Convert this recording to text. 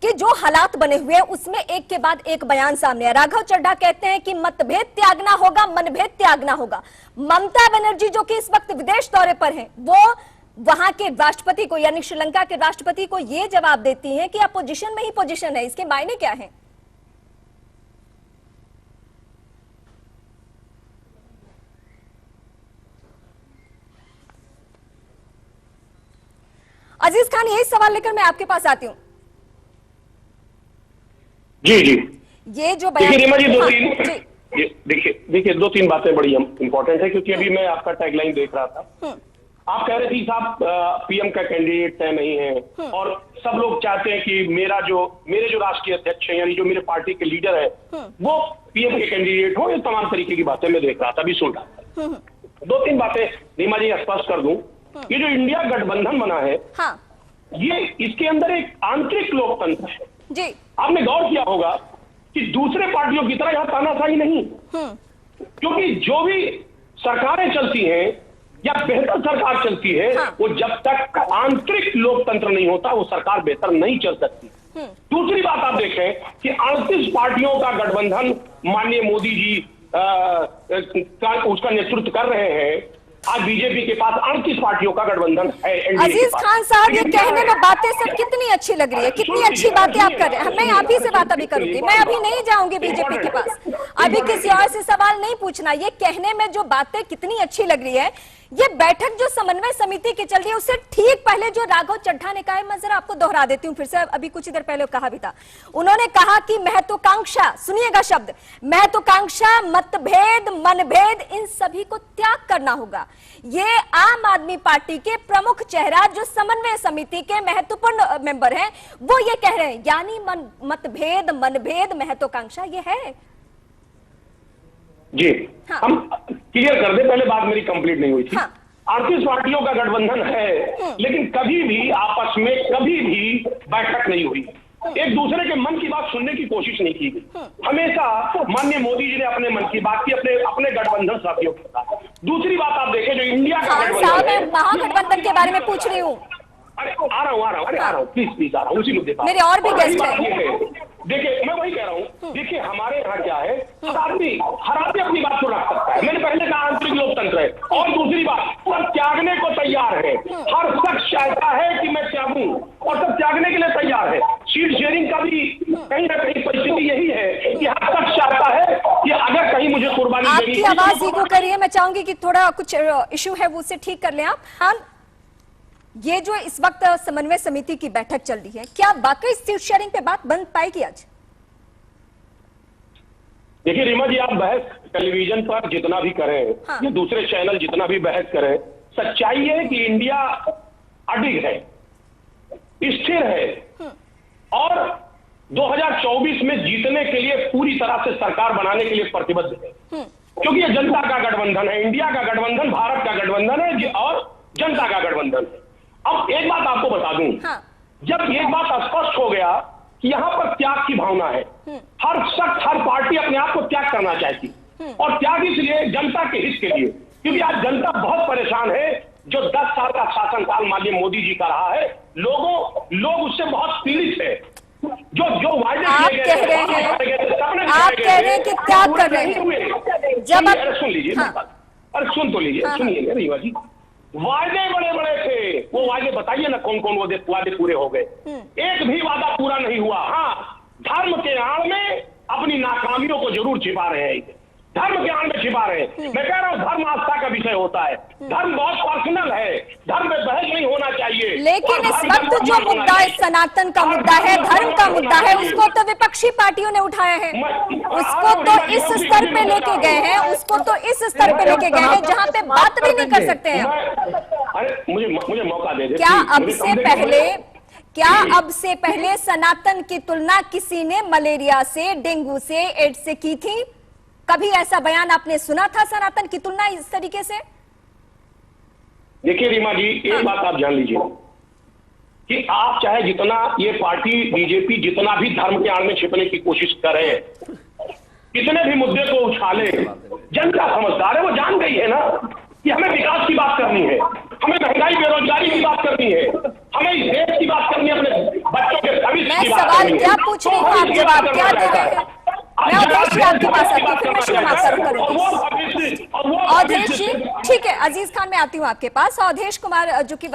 कि जो हालात बने हुए हैं उसमें एक के बाद एक बयान सामने है। राघव चड्ढा कहते हैं कि मतभेद त्यागना होगा, मनभेद त्यागना होगा। ममता बनर्जी जो कि इस वक्त विदेश दौरे पर हैं, वो वहां के राष्ट्रपति को यानी श्रीलंका के राष्ट्रपति को यह जवाब देती हैं कि अपोजिशन में ही पोजीशन है। इसके मायने क्या हैं? अजीज खान, यही सवाल लेकर मैं आपके पास आती हूं। जी जी, ये जो देखिए रीमा जी, देखिए दो तीन बातें बड़ी इंपॉर्टेंट है, क्योंकि अभी मैं आपका टैगलाइन देख रहा था। आप कह रहे थे साहब पीएम का कैंडिडेट तय नहीं है, और सब लोग चाहते हैं कि मेरे जो राष्ट्रीय अध्यक्ष हैं, यानी जो मेरे पार्टी के लीडर है, वो पीएम के कैंडिडेट हो। ये तमाम तरीके की बातें मैं देख रहा था, अभी सुन रहा था। दो तीन बातें रीमा जी स्पष्ट कर दूं। ये जो इंडिया गठबंधन बना है, ये इसके अंदर एक आंतरिक लोकतंत्र है जी। आपने गौर किया होगा कि दूसरे पार्टियों की तरह यहां तानाशाही नहीं, क्योंकि जो भी सरकारें चलती हैं या बेहतर सरकार चलती है, वो जब तक आंतरिक लोकतंत्र नहीं होता वो सरकार बेहतर नहीं चल सकती। दूसरी बात आप देखें कि 38 पार्टियों का गठबंधन माननीय मोदी जी उसका नेतृत्व कर रहे हैं। आज बीजेपी के पास 38 पार्टियों का गठबंधन है। अजीज खान साहब, ये कहने में बातें सब कितनी अच्छी लग रही है, कितनी अच्छी बातें आप कर रहे हैं। मैं आप ही से बात अभी करूंगी, मैं अभी नहीं जाऊंगी बीजेपी के पास, अभी किसी और से सवाल नहीं पूछना। ये कहने में जो बातें कितनी अच्छी लग रही है, ये बैठक जो समन्वय समिति की चल रही है उससे ठीक पहले जो राघव चड्ढा ने कहा है, मैं जरा आपको दोहरा देती हूँ फिर से, अभी कुछ देर पहले कहा भी था। उन्होंने कहा कि महत्वाकांक्षा, सुनिएगा शब्द, महत्वाकांक्षा, मतभेद, मनभेद, इन सभी को त्याग करना होगा। ये आम आदमी पार्टी के प्रमुख चेहरा जो समन्वय समिति के महत्वपूर्ण मेंबर हैं, वो ये कह रहे हैं, यानी मतभेद, मनभेद, महत्वाकांक्षा ये है। जी, हम क्लियर कर दे, पहले बात मेरी कंप्लीट नहीं हुई थी। 38 पार्टियों का गठबंधन है, लेकिन कभी भी आपस में कभी भी बैठक नहीं हुई, एक दूसरे के मन की बात सुनने की कोशिश नहीं की गई। हमेशा माननीय मोदी जी ने अपने मन की बात की, अपने गठबंधन साथियों के साथ। दूसरी बात आप देखें, जो इंडिया का गठबंधन है, महागठबंधन के बारे में पूछ रही हूँ। अरे आ रहा हूँ, प्लीज आ रहा हूँ, उसी मुद्दे पर। मेरे और भी गेस्ट हैं। देखिए, मैं वही कह रहा हूँ, देखिए हमारे यहाँ क्या है, हर आदमी अपनी बात को रख सकता है। मैंने पहले कहा आंतरिक लोकतंत्र है। और दूसरी बात, सब त्यागने को तैयार है। हर शख्स चाहता है कि मैं त्यागूं, और सब त्यागने के लिए तैयार है। सीट शेयरिंग का भी कहीं ना कहीं परिस्थिति यही है कि हर शख्स चाहता है कि अगर कहीं मुझे कुर्बानी देनी। आपकी आवाज इको कर रही है, मैं चाहूंगी कि थोड़ा कुछ इशू है वो उसे ठीक कर लें आप। हाँ, ये जो इस वक्त समन्वय समिति की बैठक चल रही है, क्या वाकई सीट शेयरिंग पे बात बन पाएगी आज? देखिए रीमा जी, आप बहस टेलीविजन पर जितना भी करें, या दूसरे चैनल जितना भी बहस करें, सच्चाई है कि इंडिया अडिग है, स्थिर है, और 2024 में जीतने के लिए पूरी तरह से सरकार बनाने के लिए प्रतिबद्ध है। क्योंकि ये जनता का गठबंधन है, इंडिया का गठबंधन, भारत का गठबंधन है और जनता का गठबंधन है। अब एक बात आपको बता दूं, जब एक बात स्पष्ट हो गया कि यहां पर त्याग की भावना है, हर शख्स, हर पार्टी अपने आप को त्याग करना चाहती, और त्याग इसलिए जनता के हित के लिए, क्योंकि आज जनता बहुत परेशान है। जो 10 साल का शासनकाल माननीय मोदी जी का रहा है, लोग उससे बहुत पीड़ित है। जो वायदे आप कह रहे हैं कि त्याग कर रहे हैं, जब आप सुन लीजिए, अरे सुन तो लीजिए, सुनिए रीवा जी, वायदे बड़े बड़े थे, वो वायदे बताइए ना कौन कौन वादे पूरे हो गए? एक भी वादा पूरा नहीं हुआ। हाँ, धर्म के आड़ में अपनी नाकामियों को जरूर छिपा रहे हैं, धर्म के आड़ में छिपा रहे हैं। मैं कह रहा हूँ, धर्म आस्था का विषय होता है, धर्म बहुत पर्सनल है, धर्म में बहस नहीं होना चाहिए। लेकिन इस वक्त जो मुद्दा है, सनातन का मुद्दा है, धर्म का मुद्दा है, उसको तो विपक्षी पार्टियों ने उठाया है, उसको तो इस स्तर पे लेके गए हैं, उसको तो इस स्तर पे लेके गए हैं जहाँ पे बात भी नहीं कर सकते हैं। अरे मुझे मौका दे दे। क्या अब से पहले सनातन की तुलना किसी ने मलेरिया से, डेंगू से, एड्स से की थी? कभी ऐसा बयान आपने सुना था, सनातन की तुलना इस तरीके से? देखिए रीमा जी, एक बात आप जान लीजिए कि आप चाहे जितना ये पार्टी बीजेपी जितना भी धर्म के आड़ में छिपने की कोशिश करे, कितने भी मुद्दे को उछाले, जनता समझदार है, वो जान गई है ना कि हमें विकास की बात करनी है, हमें महंगाई बेरोजगारी की बात करनी है, हमें इस देश की बात करनी है, अपने बच्चों के भविष्य की बात सवाल क्या पूछ रही हूँ, आप जवाब क्या दे रहे हैं? मैं अवधेश जी आपके पास आती हूँ, फिर मैं शुरू करूंगी। अवधेश जी, ठीक है, अजीज खान मैं आती हूँ आपके पास। अवधेश कुमार जो कि